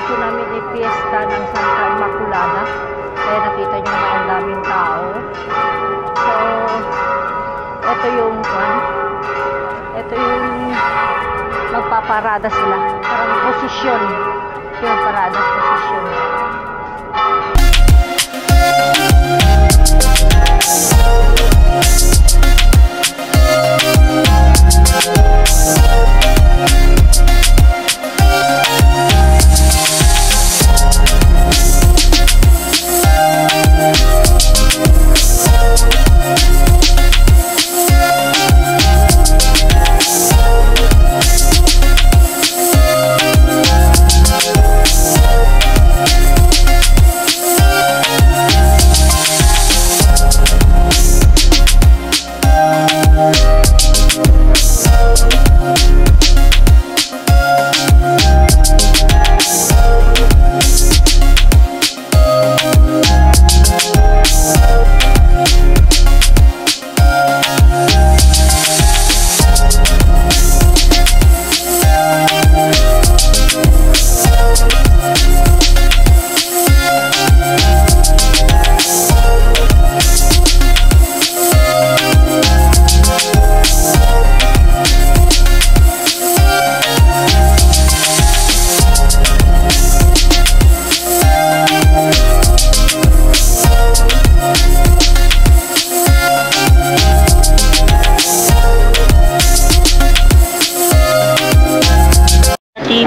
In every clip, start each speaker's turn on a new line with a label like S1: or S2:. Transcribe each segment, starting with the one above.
S1: po namin ay piyesta ng Santa Immaculada. Kaya nakita nyo naman ang daming tao. So, ito yung magpaparada sila. Parang posisyon. Yung parada, posisyon.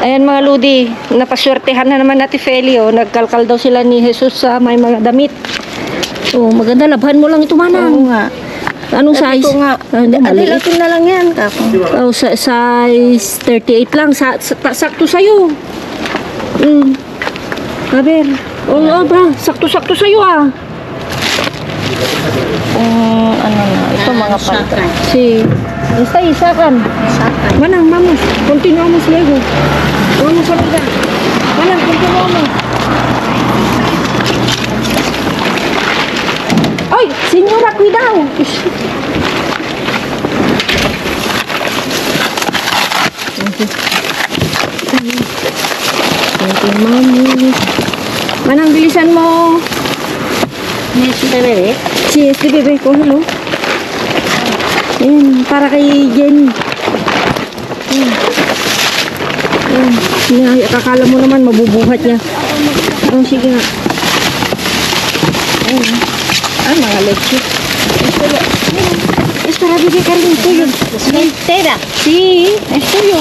S1: Ayan mga Ludi, napaswertehan na naman natin Feli, oh. Nagkalkal daw sila ni Jesus sa may mga damit. Oh, maganda, labhan mo lang ito, Manang.
S2: Oo nga.
S1: Anong size?
S2: Ko nga. Adilatin na lang yan.
S1: Oh, size 38 lang. Sakto sa'yo. Kaber. Oh, ba? Sakto-sakto sa'yo, ah.
S2: Ano na, ito mga palta.
S1: Basta isakan. Manang, mamos. Continuamos luego. Vamos a mirar. Manang, continuamos. Ay, señora, cuidado. Mami. Manang, bilisan mo.
S2: Este bebé?
S1: Si este bebé, cógelo. Ayan, para kay Jenny. Ayan, kakala mo naman mabubuhat niya. Oh, sige nga. Ayan. Mga leche. Es para bebé, Carmen, tuyo.
S2: Entera?
S1: Sí, es tuyo.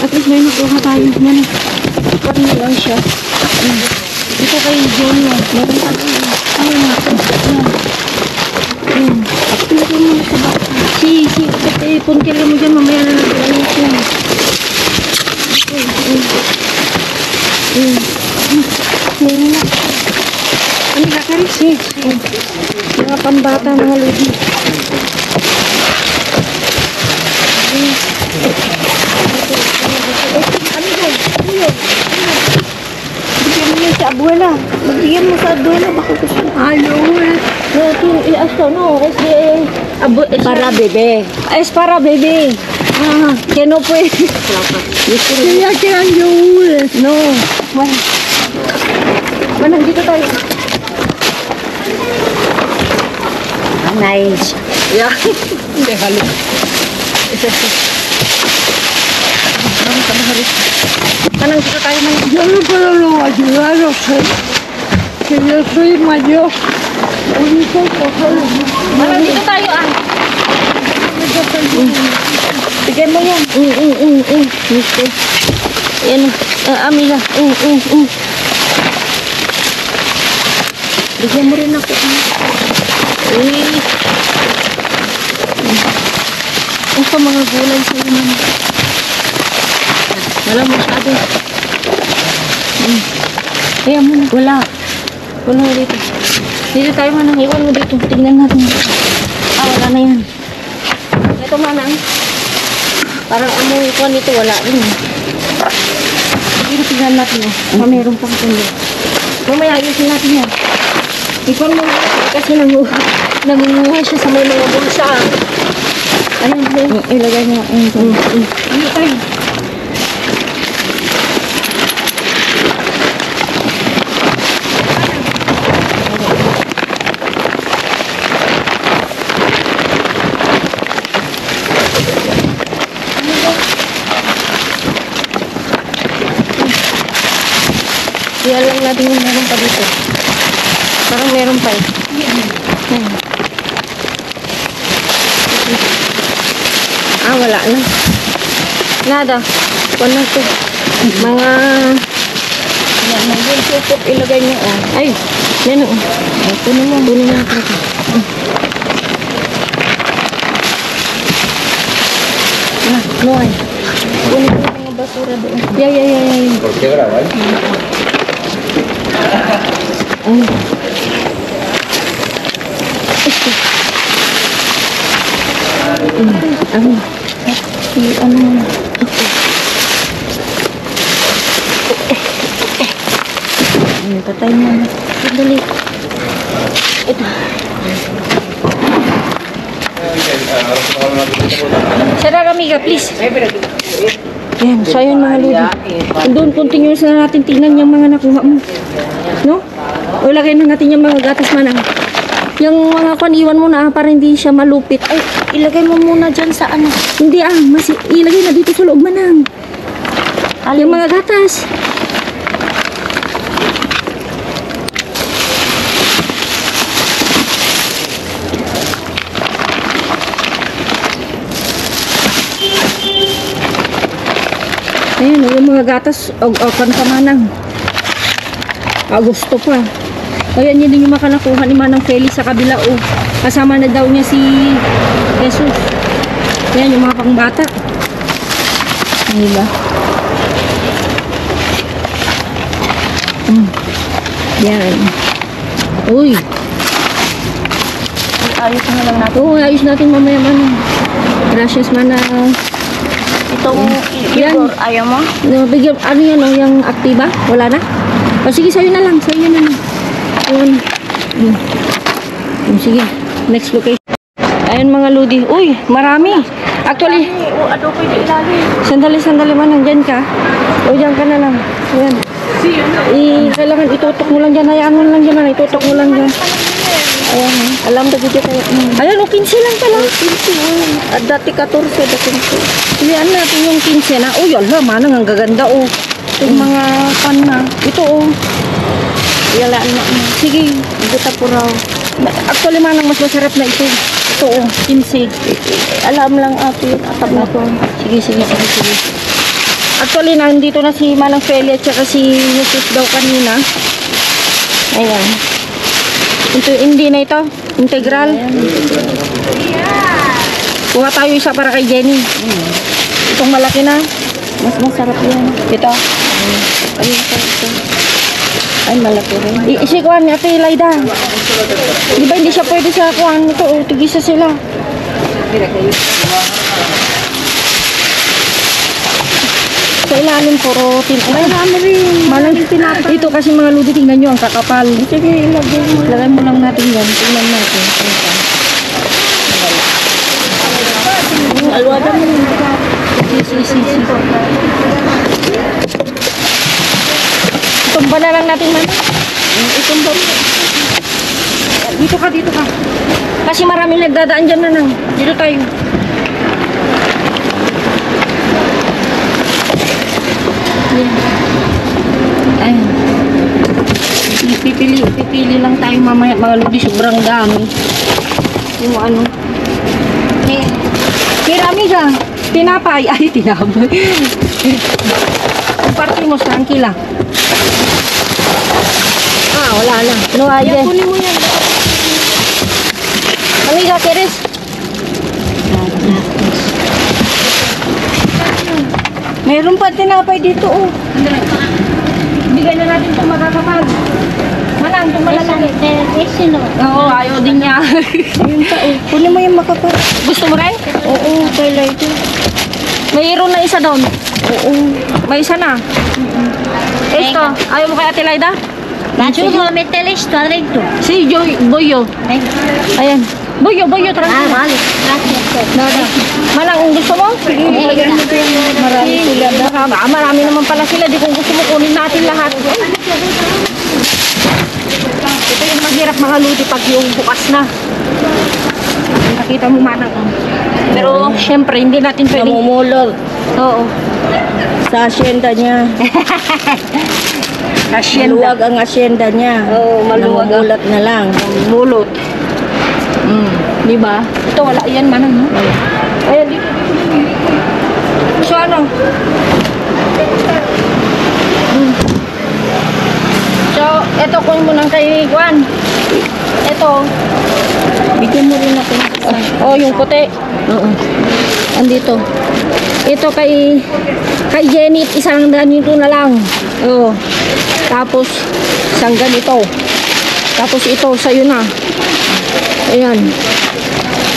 S1: At least may makuha tayo. Yan. Parang lang siya. Ito kay Jenny. Meron pa tayo. Ayan. Pinagyan mo sa baka. Si, puntil mo dyan, mamaya na natin ano siya. Meron na. Ano kakaris eh? Mga pambata, mga Ludi. Ano yun? Bigyan mo yun sa abuela. Bigyan mo sa abuela, baka gusto. No, es para bebé. Es para bebé. Que no puede. Ya quedan yogures. No. Bueno. Bueno, dito tayo.
S2: Nice.
S1: Ya. Déjalo. Es esto. Vamos a bajar esto. Manang, dito tayo, Manang.
S2: Yo no puedo ayudar, no sé. Que yo soy mayor.
S1: Manang, dito tayo, ah. Bigyan mo yan. Listo. Yan. Amila. Bigyan mo rin ako. Ito mga gulay sa'yo naman. Wala masyado. Kaya mo na. Wala. Wala dito. Dito tayo, Manang. Iwan mo dito. Tingnan natin. Wala na yan. Ito, Manang. Parang amoy ko nito. Wala rin. Dito tingnan natin. Meron pang kundi. Mamaya ayusin natin yan. Ikaw mo kasi nangunguha siya sa may mga bulsa. Ayun, ilagay mo. Ano tayo? natin yung meron pa dito. Parang meron pa eh. Wala na. Nada. Kung na ito. Mga... Yung supot ilagay niyo. Ay, yan o. Punin mo. Punin mo. No ay. Punin mo yung basura doon. Yeah.
S3: ¿Por qué grabar?
S1: Patay mo na. Sandali. Ito. Sarah amiga, please. Yan, so yun mga lodi. Doon, continuous na natin tingnan yung mga nakuha mo. No? O lagay na natin yung mga gatas manang. Yung mga kaniwan mo na para hindi siya malupit. Ay, ilagay mo muna dyan sa ano. Hindi ilagay na dito sa loob manang. Yung mga gatas. Ayan, yung mga gatas, kan pa manang. Agosto pa. Ayan, yun din yung makanakuha ni Manang Felix sa kabila. Kasama na daw niya si Jesus. Ayan, yung mga pangbata. Diba? Yan. Uy. Ayos na lang natin. Oo, ayos natin mamaya Manang. Gracias Manang.
S2: Itong
S1: Yan.
S2: ayaw mo?
S1: No, bigyan, ano yan, yung aktiba? Wala na? O sige, sa'yo na lang. Ayun. Sige, next location. Ayun mga lodi. Uy, marami. Actually,
S2: Ano ko yung ilalim?
S1: sandali man, nandyan ka. O, dyan ka na lang. Ayan. Kailangan itutok mo lang dyan. Hayaan mo lang dyan. Itutok mo lang dyan. Ayan. Alam na dito tayo. Ayan, 15 lang pala. 15. At dati 14, dati 15. Ilian natin yung 15 na. Uy, ala, manang ang gaganda, Yung mga pan na. Ito, Yalaan na. Sige, buta po raw. Actually, manang mas masarap na ito. Ito, 15.
S2: Alam lang ate, atab na ko.
S1: Sige. Actually, nandito na si Manang Feli at saka si Jesus daw kanina. Ayan. Hindi na ito. Integral. Kuha tayo isa para kay Jenny. Itong malaki na.
S2: Mas masarap yan.
S1: Ito.
S2: Ayun pa ito. Ay, malaki rin.
S1: Si Kuan, Ate Laida. Di ba hindi siya pwede sa Kuan? Ito, tigisa sila. Sa ilalim, puro
S2: Marami rin.
S1: Malang ito kasi mga ludi, tingnan nyo ang kakapal.
S2: Sige, ilagay mo.
S1: Lagay mo lang natin yan. Tingnan natin.
S2: Alwada mo.
S1: Si. Tumba na lang natin man.
S2: Itumba mo.
S1: Dito ka. Kasi maraming nagdadaan dyan na nang. Dito tayo. Ayan. Pipili lang tayo mamaya mga lodi. Sobrang dami. Yung ano. Kirami ka. Tinapay. Ay, tinapay. Compartimos, tranquila. Wala na. No, ayan.
S2: Kunin mo yan.
S1: Amiga, ¿quieres? Meron pa tinapay dito, Bigyan na natin itong magkakapag. Manang, itong malalaki. Oo, ayaw din niya.
S2: Ayun pa, Kunin mo yung makapal.
S1: Gusto mo rin?
S2: Oo, kay Laida.
S1: Mayroon na isa doon.
S2: Oo.
S1: May isa na. Ito, ayaw mo kay Ate Laida?
S2: Nacho, métele esto adentro.
S1: Si Boyo. Ayan. Boyo, tranquilo.
S2: Vale. Gracias.
S1: Nada. Manang, kung gusto mo? Sige,
S2: Ilagay mo ko yung marami sila.
S1: Marami naman pala sila. Di kung gusto mo, kunin natin lahat. Ito yung maghirap mga ludi pag yung bukas na. Nakita mo manang. Pero, syempre, hindi natin pwedeng...
S2: Namumulog
S1: Oo.
S2: sa asyenda niya. Hacienda.
S1: Maluwag ang asyenda niya.
S2: Oo, maluwag.
S1: Nangungulat na lang.
S2: Mulot.
S1: Di ba?
S2: Ito, wala yan man, no? Ayan, dito. So, ano? So, ito kung mo nang kay Juan. Ito.
S1: Bigyan mo rin natin.
S2: Oh, yung puti.
S1: Oo. Andito. Ito kay Jenny, isang ganito na lang. Oo. Tapos, isang ganito. Tapos ito, sa'yo na. Ayan.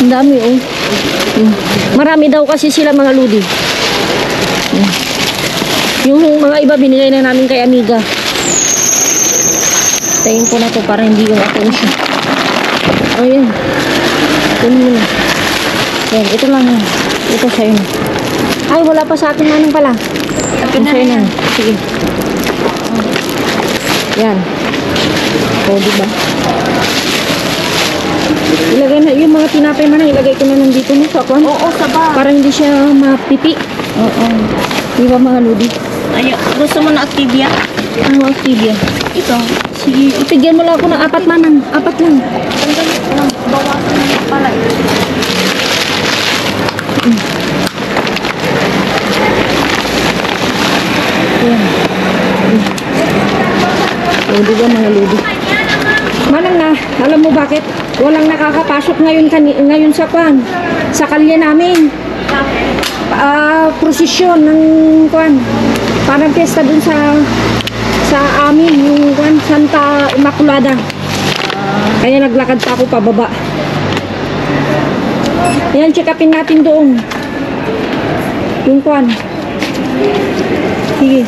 S1: Ang dami, oh. Marami daw kasi sila mga ludi. Yung mga iba, binigay na namin kay Amiga. Tayin ko na to para hindi yung ako siya. Ayan. Kunin mo na. Yan, ito lang. Ito sa'yo na. Ay, wala pa sa akin manang pala. Akin na yan. Sige. Yan. O, diba? Ilagay na, yung mga tinapay manang, ilagay ko na nandito no, sa kwan.
S2: Oo, saba.
S1: Para hindi siya mapipi. Oo. Diba mga ludi?
S2: Ay, gusto mo na Activia?
S1: Ano Activia?
S2: Ito.
S1: Sige, ipigyan mo lang ako ng 4 manang. 4 lang.
S2: Bawasan mo pala.
S1: Ayan. O, diba mga ludi? Manang na, alam mo bakit? Walang nakakapasok ngayon sa kwan. Sa kalye namin. Prosesyon ng kwan. Parang piyesta dun sa amin, yung kwan, Santa Immaculada. Kaya naglakad pa ako pababa. Ayan, check upin natin doon. Yung kwan. Sige.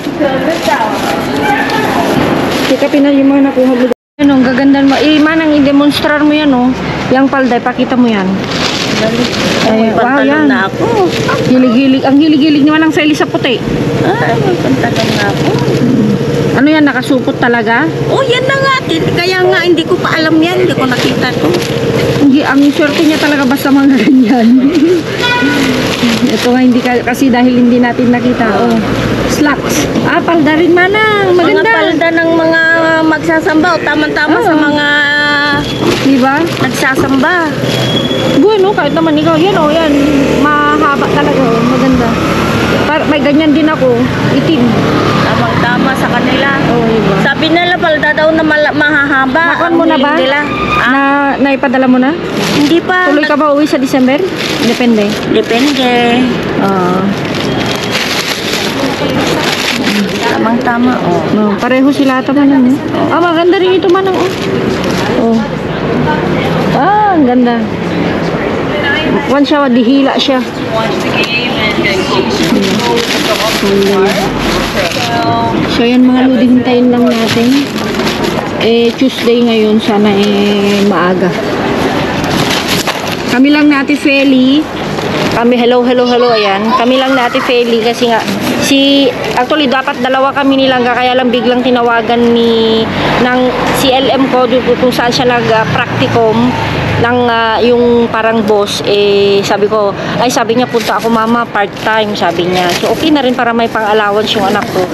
S1: Check upin na yung mga nakuha mo. Ano, ang gaganda mo. Manang i-demonstrar mo yan, oh. Yang palday, pakita mo yan. Ay, wow, yan.
S2: Na ako.
S1: Hilig-hilig. Ang hilig-hilig naman ang Feli sa puti.
S2: Ay, may pantalon na ako.
S1: Ano yan, nakasupot talaga?
S2: Oh, yan na nga. Kaya nga, hindi ko pa alam yan. Hindi ko nakita to.
S1: Ang swerte niya talaga basta mga ganyan. Ito nga, hindi kasi dahil hindi natin nakita. Oh. Slacks. Palda rin manang. Maganda.
S2: Mga palda ng mga magsasamba. O, tama-tama sa mga
S1: Diba?
S2: nagsasamba.
S1: Bueno, kahit naman ikaw. Yan, oh, yan. Mahaba talaga, oh. Maganda. May ganyan din ako. Itim.
S2: Tamang-tama sa kanila.
S1: Oh, diba?
S2: Sabi nila palda daw na mahahaba.
S1: Nakon
S2: ang
S1: mo na
S2: hiling
S1: ba?
S2: Nila.
S1: Naipadala mo na?
S2: Hindi pa.
S1: Tuloy ka ba uwi sa December? Depende.
S2: Depende. Tamang-tama. Oh.
S1: No, pareho sila ata manang. Maganda rin ito manang. Oh. Ang ganda. One siya, dihila siya. So yan mga ludi, hintayin lang natin. Tuesday ngayon, sana maaga. Kami lang na Ate Feli. Kami, hello, ayan. Kami lang na Ate Feli kasi nga, actually dapat dalawa kami nilangga, kaya lang biglang tinawagan ng CLM ko kung saan siya nag-practicum ng yung parang boss, sabi niya punta ako mama part-time, sabi niya. So okay na rin para may pang-allowance yung anak ko.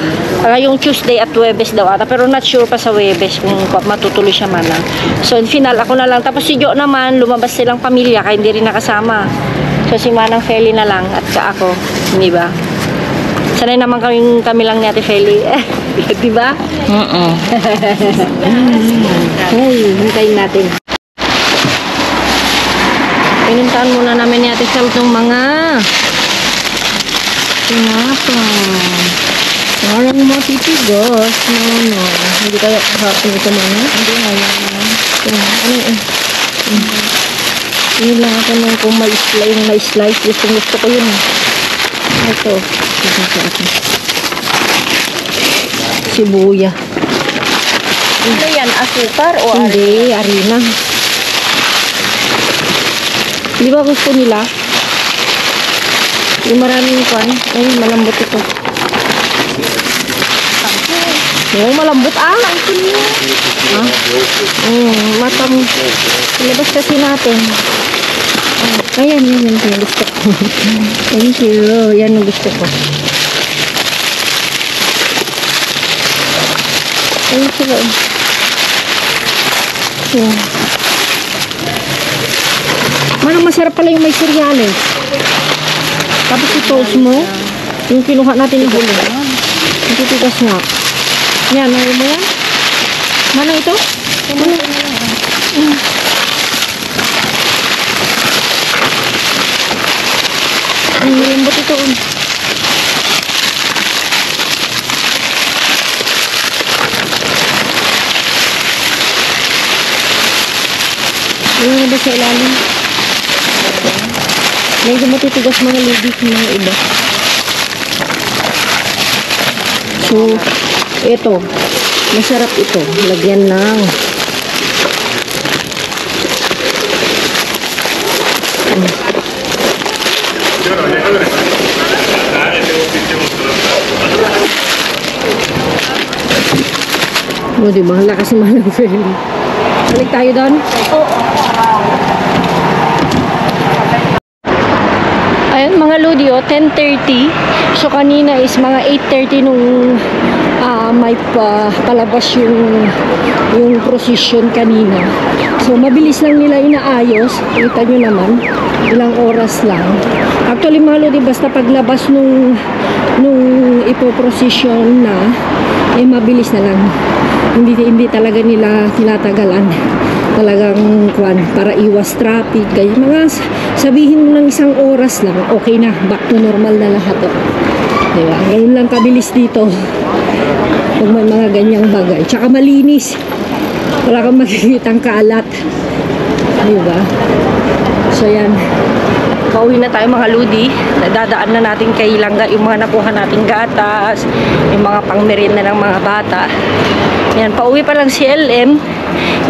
S1: Yung Tuesday at Huwebes daw ata, pero not sure pa sa Huwebes kung matutuloy siya man lang. So in final, ako na lang. Tapos si Jo naman, lumabas silang pamilya, kaya hindi rin nakasama. So si Manang Feli na lang at ako, di ba? Sanay naman kami lang ni Ate Feli. Di ba? Ay, hintayin natin. Pinintahan muna namin ni Ate Sal itong mga tinapay. Parang matitigas. No. Hindi kaya kahapon ito mga? Hindi nga yan. Yun lang ako nung kung may slice. Gusto ko yun. Ito. Sibuya.
S2: Ano yan? Asukar o
S1: Hindi, harina. Di ba gusto nila? Yung maraming pan. Ay, malambot ito. Oo, malambot. Ito niyo. Matam. Ilabas kasi natin. Ayan, yan yung gusto ko. Thank you. Yan yung gusto ko. Ayun sila. Yan. Manang masarap pala yung may cereales. Tapos i-toast mo. Yung kinuha natin yung huli. Natitigas nga. Yan, ano mo yan? Manang ito? Ang lambot ito. Ano na ba sa ilalim? Medyo matitigas mga ladies mga iba. So, ito. Masarap ito. Lagyan ng o, diba? Lakas naman ng Feli. Balik tayo doon? Ayan mga Lodi, 10:30. So kanina is mga 8:30 nung may palabas yung procession kanina. So mabilis lang nila inaayos. Kita nyo naman, ilang oras lang. Actually mga Lodi, basta paglabas nung ipoprocession na, mabilis na lang. Hindi talaga nila tinatagalan. Talagang para iwas traffic. Kaya mga sabihin mo ng isang oras lang, okay na. Back to normal na lahat. Diba? Ganun lang kabilis dito. Pag may mga ganyang bagay. Tsaka malinis. Wala kang makikitang kalat. Diba? So yan. Pauwi na tayo mga Lodi. Dadaan na natin kay Langga yung mga nakuha nating gatas, yung mga pangmerienda ng mga bata. Yan, pauwi pa lang si LM.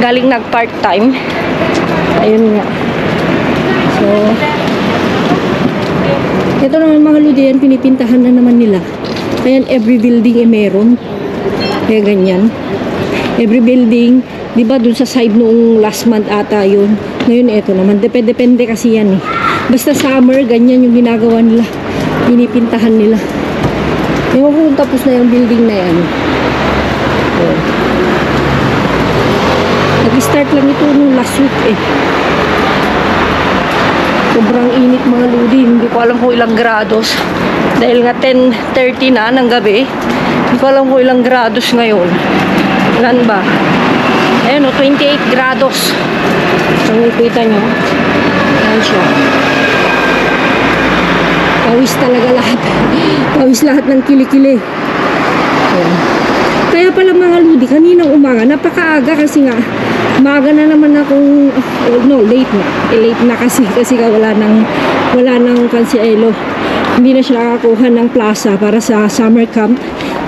S1: Galing nag-part-time. Ayun nga. So, ito naman mga Lodi, yan, pinipintahan na naman nila. Kaya every building meron. Kaya ganyan. Every building, di ba dun sa side noong last month ata yun. Ngayon ito naman. Depende kasi yan eh. Basta summer, ganyan yung ginagawa nila. Pinipintahan nila. Ewan ko kung tapos na yung building na yan. So, nag-start lang ito nung last week eh. Sobrang init mga Lodi. Hindi ko alam kung ilang grados. Dahil nga 10:30 na ng gabi. Hindi ko alam kung ilang grados ngayon. Ilan ba? Ayan o, 28 grados. Kung nakikita nyo. Ayan siya. Pawis talaga lahat. Pawis lahat ng kilikili. Ayan. Kaya pala mga Lodi, kaninang umaga, napakaaga kasi nga, umaga na naman akong, late na. Late na kasi nga wala nang Kansielo. Hindi na siya nakakuha ng plaza para sa summer camp.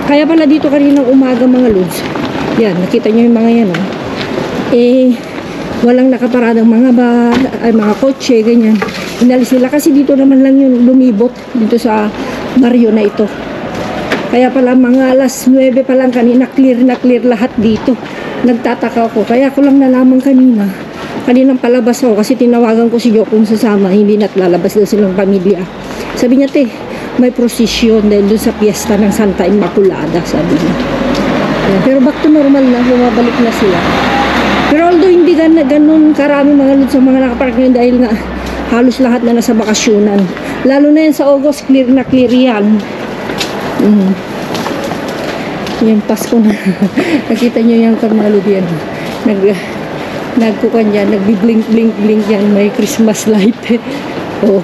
S1: Kaya pala dito kaninang umaga mga Lods. Yan, nakita nyo yung mga yan. Walang nakaparadang mga kotse, ganyan. Inalis nila kasi dito naman lang yung lumibot dito sa baryo na ito. Kaya pala mga alas 9 pa lang kanina, clear lahat dito. Nagtataka ako. Kaya ko lang nalaman kaninang palabas ako kasi tinawagan ko si Jo kung sasama, hindi na't lalabas daw silang pamilya. Sabi niya, may prosesyon dahil doon sa piyesta ng Santa Immaculada, sabi niya. Pero back to normal na, bumabalik na sila. Pero although hindi ganun karami mga Lods sa mga nakapark ngayon dahil nga halos lahat na nasa bakasyunan. Lalo na yan sa August, clear na clear yan. Yan, Pasko na. Nakita nyo yung mga Lods yan. Nagkukan yan, nagbi-blink yan, may Christmas light. Oh.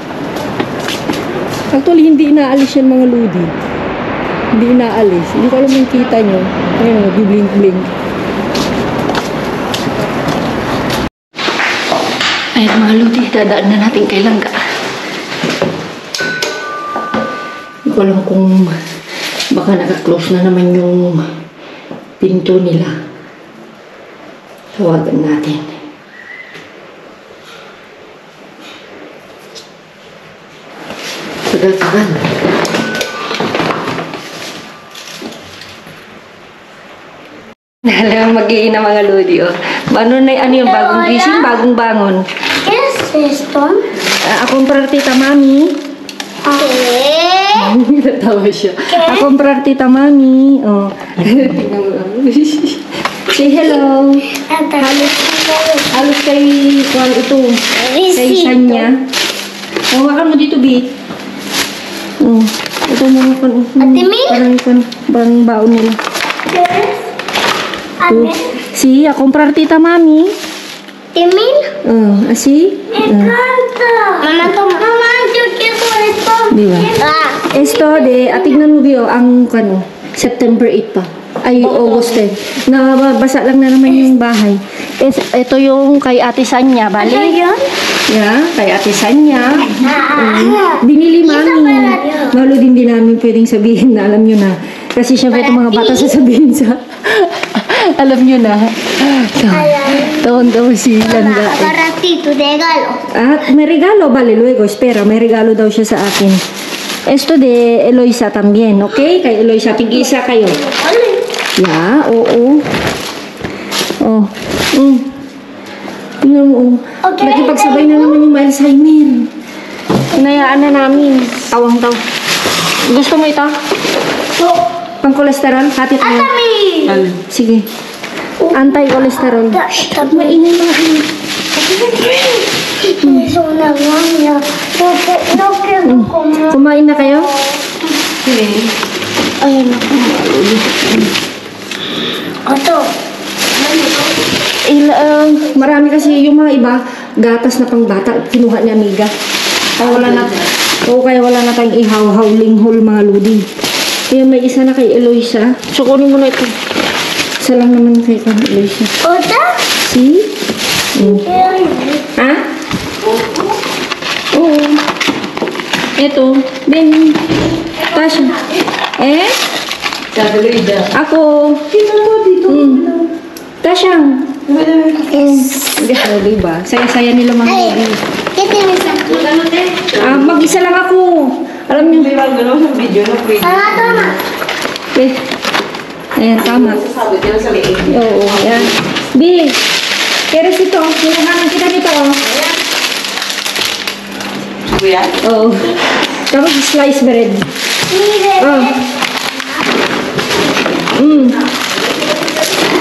S1: Actually, hindi inaalis yan mga Lodi. Hindi inaalis. Hindi ko alam yung kita nyo. Ayun, nagbi-blink. Ayun mga Lodi, dadaan na natin kay Langga. Hindi ko alam kung baka naka-close na naman yung pinto nila. Tawagan natin. Tagal-tagal. Nalang mag-iina mga Lodi, oh. Ano yung bagong gising, bagong bangon?
S3: ¿Qué es esto?
S1: Akong para tita Mami. Natawa siya. A comprar tita mami. Oh. Tingnan mo. Say hello. Halos kay kuwan ito. Kay Sanya. Hawakan mo dito, Bi. Oh. Ito mga kan.
S2: Ate Min?
S1: Parang baon nila. Oh. Si, a comprar tita mami.
S2: Timin?
S1: Oh, así.
S2: Mamá, yo quiero esto.
S1: Diba? Esto de, tignan mo Bio, ang kano, September 8 pa. Ay, August 10. Nabasa lang na naman yung bahay. Ito yung kay Ate Sanya, bali? Yeah, kay Ate Sanya. Binili mami. Malo din namin pwedeng sabihin na alam nyo na. Kasi syempre itong mga bata sasabihin sa... alam nyo na. Taon daw si Landa.
S2: Para ti, tu regalo.
S1: May regalo, vale, luego, espera, may regalo daw siya sa akin. Esto de Eloisa también, okay? Kay Eloisa, tig-isa kayo. Yeah, oo. Oh. Tingnan mo, oh.
S2: Okay.
S1: Nakipagsabay na naman yung Alzheimer. Hinayaan na namin. Tawang-taw. Gusto mo ito? Pang kolesterol? Hati tayo.
S2: Atami!
S1: Sige. Anti-cholesterol. Mainit mga ini.
S2: Eso na niya. No quiero comer.
S1: Kumain na kayo? Ayun ako.
S2: Ito.
S1: Marami kasi yung mga iba, gatas na pang bata, kinuha ni Amiga. Kaya wala na tayong ihaw-haw, linghol, mga ludi. Kaya may isa na kay Eloisa. So, kunin mo na ito. Isa lang naman kay Eloisa.
S2: Otra?
S1: See? Ha? Oo. Ito. Then, Tasha. Ako. Dito. Tasha. Diba? Saya-saya nila mga baby.
S2: Kete me saki.
S1: Mag-isa lang ako. Alam niyo.
S2: Tama.
S1: Okay. Ayan, tama. Oo, ayan. B, keres ito. Kinuhanan kita nito. Oo. Tapos slice bread. Oh.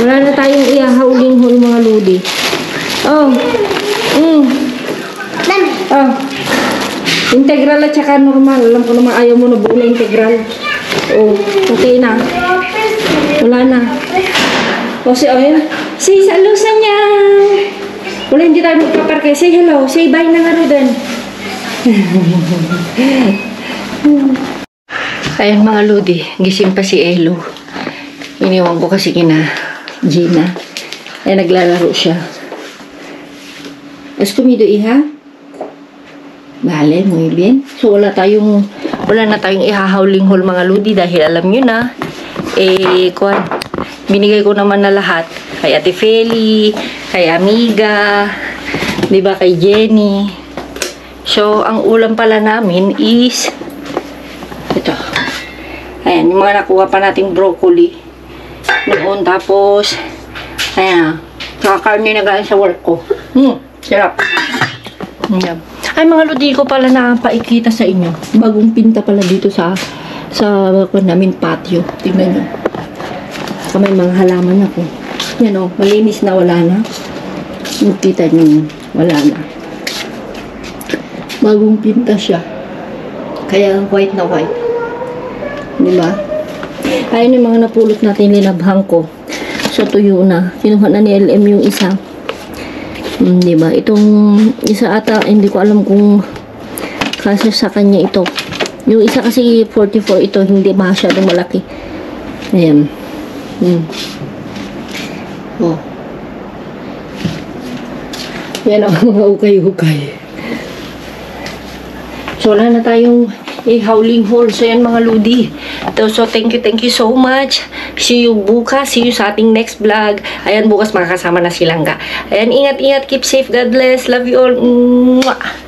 S1: Wala na tayong iahauling-hul mga ludi. Oh.
S2: Dami.
S1: Oh. Integral at saka normal. Alam ko naman ayaw mo na buo na integral. Oh, okay na. Wala na. O si Oil. Say hello sa niya. Wala, hindi tayo magpaparke. Say hello. Say bye na nga rin. Ayun mga ludi. Gising pa si Elo. Iniwan ko kasi kina Gina. Ay naglalaro siya. ¿Has comido, hija? Vale, muy bien. So, wala na tayong ihahauling-hol mga ludi dahil alam nyo na, binigay ko naman na lahat. Kay Ate Feli, kay Amiga, di ba, kay Jenny. So, ang ulam pala namin is, ito. Ayan, yung mga nakuha pa nating broccoli. Noon, tapos, ayan, kakakarni na galing sa work ko. Sarap. Yan. Ay, mga ludi ko pala napaikita sa inyo. Bagong pinta pala dito sa namin patio. Tingnan nyo. May mga halaman ako. Yan o, malinis na, wala na. Kita nyo, wala na. Bagong pinta siya. Kaya white na white. Diba? Ayun yung mga napulot natin, linabhang ko. So, tuyo na. Kinuha na ni LM yung isa. Diba? Itong isa ata, hindi ko alam kung kasi sa kanya ito. Yung isa kasi 44 ito, hindi masyadong malaki. Ayan. Oh. Yan ang mga ukay-ukay. So, wala na tayong howling hole. So, yan mga ludi. So, thank you so much. See you bukas. See you sa ating next vlog. Ayan, bukas makakasama na si Langga. Ayan, ingat-ingat. Keep safe. God bless. Love you all. Mwah!